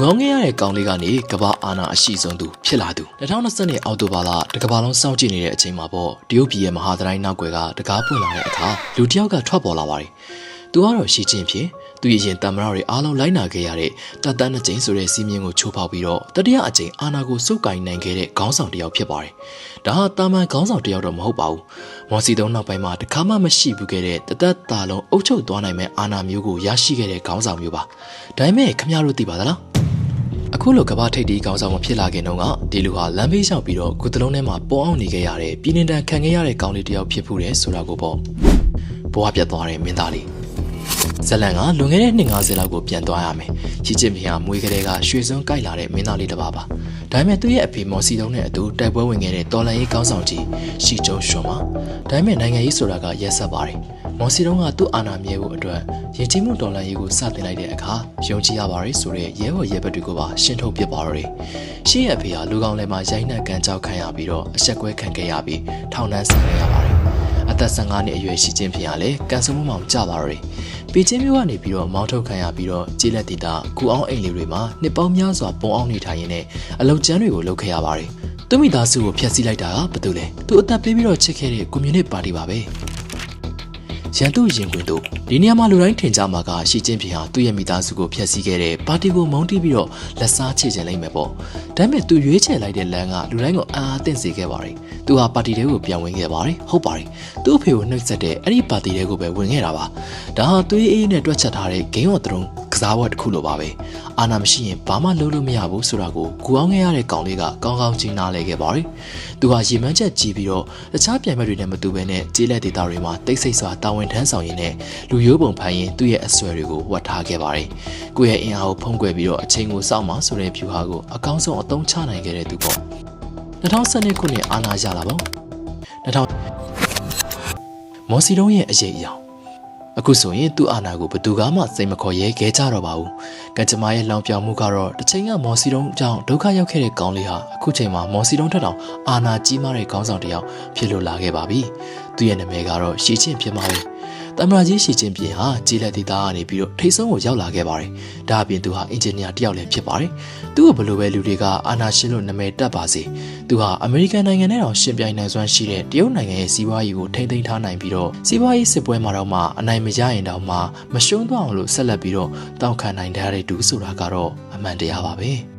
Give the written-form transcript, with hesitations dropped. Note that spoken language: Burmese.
ငေါငယ်ရတဲ့ကောင်လေးကနေကဘာအာနာအရှိဆုံးသူဖြစ်လာသူ2020နှစ်အောက်တိုဘာလတကဘာလုံးစောင့်ကြည့်နေတဲ့အချိန်မှာပေါ့တရုတ်ပြည်ရဲ့မဟာတိုင်းနောက်ွယ်ကတကားပွင့်လာတဲ့အခါလူတစ်ယောက်ကထွက်ပေါ်လာပါတယ်။သူကတော့ရှီချင်းဖြစ်သူရဲ့ရင်တမရတွေအားလုံးလိုက်နာခဲ့ရတဲ့တတ်နှစ်ကျင်းဆိုတဲ့စီးမြင်ကိုချိုးဖောက်ပြီးတော့တတိယအကျိန်အာနာကိုစုပ်ကိုင်နိုင်ခဲ့တဲ့ခေါင်းဆောင်တစ်ယောက်ဖြစ်ပါတယ်။ဒါဟာတာမန်ခေါင်းဆောင်တစ်ယောက်တော့မဟုတ်ပါဘူး။မော်စီတုံးနောက်ပိုင်းမှာတခါမှမရှိဘူးခဲ့တဲ့တသက်တာလုံးအုပ်ချုပ်သွားနိုင်မဲ့အာနာမျိုးကိုရရှိခဲ့တဲ့ခေါင်းဆောင်မျိုးပါ။ဒါပေမဲ့ခင်ဗျားတို့သိပါသလား။အခုလိုကဘာထိတ်တီးကောင်းဆောင်မဖြစ်လာခင်တုန်းကဒီလူဟာလမ်းဘေးလျှောက်ပြီးတော့ကုသလုံးထဲမှာပေါ်အောင်နေခဲ့ရတဲ့ပြည်နေတန်ခံခဲ့ရတဲ့ကောင်လေးတစ်ယောက်ဖြစ်ဖူးတယ်ဆိုတာကိုပေါ့ဘဝပြတ်သွားတဲ့မင်းသားလေးဇလန်ကလွန်ခဲ့တဲ့250လောက်ကိုပြန်သွားရမယ်ချစ်ချစ်မဟာမွေးကလေးကရွှေစွန်းကိုက်လာတဲ့မင်းသားလေးတစ်ပါးပါဒါပေမဲ့သူ့ရဲ့အဖေမော်စီတုံးနဲ့အတူတိုက်ပွဲဝင်ခဲ့တဲ့တော်လန်ရေးကောင်းဆောင်ကြီးရှီကျုံရွှွန်ပါဒါပေမဲ့နိုင်ငံရေးဆိုတာကရက်ဆက်ပါတယ်မော်စီတုံးကသူ့အာဏာမြဲဖို့အတွက်ရင်ကျေးမှုတော်လှန်ရေးကိုစတင်လိုက်တဲ့အခါယုံကြည်ရပါတယ်ဆိုတဲ့ရဲဘော်ရဲဘက်တွေကိုပါရှင်းထုတ်ပြပါတော့တယ်။ရှေ့ရဲ့အဖေဟာလူကောင်းလည်းမှာရိုင်းနှက်ကန်ကြောက်ခံရပြီးတော့အဆက်ကွဲခံခဲ့ရပြီးထောင်နှန်းဆန်ခဲ့ရပါတယ်။အသက်15နှစ်အရွယ်ရှိချင်းဖေဟာလည်းကန်ဆယ်မှုမောင်ကြပါတော့တယ်။ပေချင်းမျိုးကနေပြီးတော့မောင်းထုတ်ခံရပြီးတော့ကြေးလက်တီတာကူအောင်အိမ်လေးတွေမှာနှစ်ပေါင်းများစွာပုံအောင်နေထိုင်ရင်းနဲ့အလုတ်ကျန်းတွေကိုလုပ်ခဲ့ရပါတယ်။သူမိသားစုကိုဖျက်ဆီးလိုက်တာကဘာလို့လဲ။သူအသက်ပေးပြီးတော့ချစ်ခဲ့တဲ့ကွန်မြူနစ်ပါတီပါပဲ။ရန်သူရင်ခွင်တို့ဒီနေရာမှာလူတိုင်းထင်ကြမှာကရှီချင်းဖေဟာသူ့ရဲ့မိသားစုကိုဖျက်ဆီးခဲ့တဲ့ပါတီကိုမုန်းတီးပြီးတော့လက်စားချေချင်လိုက်မယ်ပေါ့ဒါပေမဲ့သူရွေးချယ်လိုက်တဲ့လမ်းကလူတိုင်းကိုအားအသင့်စေခဲ့ပါတယ်သူဟာပါတီတွေကိုပြန်ဝင်ခဲ့ပါတယ်ဟုတ်ပါတယ်သူ့အဖေကိုနှိပ်စက်တဲ့အဲ့ဒီပါတီတွေကိုပဲဝင်ခဲ့တာပါဒါဟာသူ့ရဲ့အေးနဲ့တွက်ချက်ထားတဲ့ Game of Thrones ကစားပွဲတစ်ခုလိုပါပဲအာနာမရှိရင်ဘာမှလုပ်လို့မရဘူးဆိုတာကိုကူအောင်ခဲ့ရတဲ့ကောင်လေးကကောင်းကောင်းချင်းနားလဲခဲ့ပါတယ်သူဟာရေမှန်းချက်ကြီးပြီးတော့တခြားပြိုင်ဘက်တွေနဲ့မတူဘဲနဲ့ကျေးလက်ဒေတာတွေမှာတိတ်ဆိတ်စွာတာဝန်ထမ်းဆောင်ရင်းနဲ့လူရိုးပုံဖန်ရင်သူ့ရဲ့အဆွဲတွေကိုဝတ်ထားခဲ့ပါတယ်ကိုယ့်ရဲ့အင်အားကိုဖုံးကွယ်ပြီးတော့အချိန်ကိုစောင့်မှဆိုတဲ့ဖြူဟာကိုအကောင်းဆုံးအသုံးချနိုင်ခဲ့တဲ့သူပေါ့2012ခုနှစ်အာနာရလာပေါ့မော်စီတုံးရဲ့အရေးအယောင်အခုဆိုရင်သူ့အာဏာကိုဘယ်သူမှစိတ်မခေါ်ရဲခဲကြတော့ပါဘူး။ကံကြမ္မာရဲ့လောင်ပြောင်မှုကတော့တစ်ချိန်ကမော်စီတုံးအကြောင်းဒုက္ခရောက်ခဲ့တဲ့ကောင်လေးဟာအခုချိန်မှာမော်စီတုံးထက်တောင်အာဏာကြီးမားတဲ့ခေါင်းဆောင်တစ်ယောက်ဖြစ်လို့လာခဲ့ပါပြီ။သူ့ရဲ့နာမည်ကတော့ရှီချင်းဖြစ်ပါလေ။တမရာကြီးရှီချင်းပြင်ဟာကြီးလက်ဒေသကနေပြီးတော့ထိတ်ဆုံးကိုရောက်လာခဲ့ပါတယ်။ဒါအပြင်သူဟာအင်ဂျင်နီယာတစ်ယောက်လည်းဖြစ်ပါတယ်။သူ့ကိုဘယ်လိုပဲလူတွေကအာဏာရှင်လို့နာမည်တက်ပါစေ။သူဟာအမေရိကန်နိုင်ငံနဲ့တောင်ရှင်ပြိုင်နိုင်စွမ်းရှိတဲ့တရုတ်နိုင်ငံရဲ့စီးပွားရေးကိုထိန်းသိမ်းထားနိုင်ပြီးတော့စီးပွားရေးစစ်ပွဲမှာတော့မှအနိုင်မရရင်တောင်မှမရှုံးသွားအောင်လို့ဆက်လက်ပြီးတော့တောက်ခံနိုင်တဲ့သူဆိုတာကတော့အမှန်တရားပါပဲ။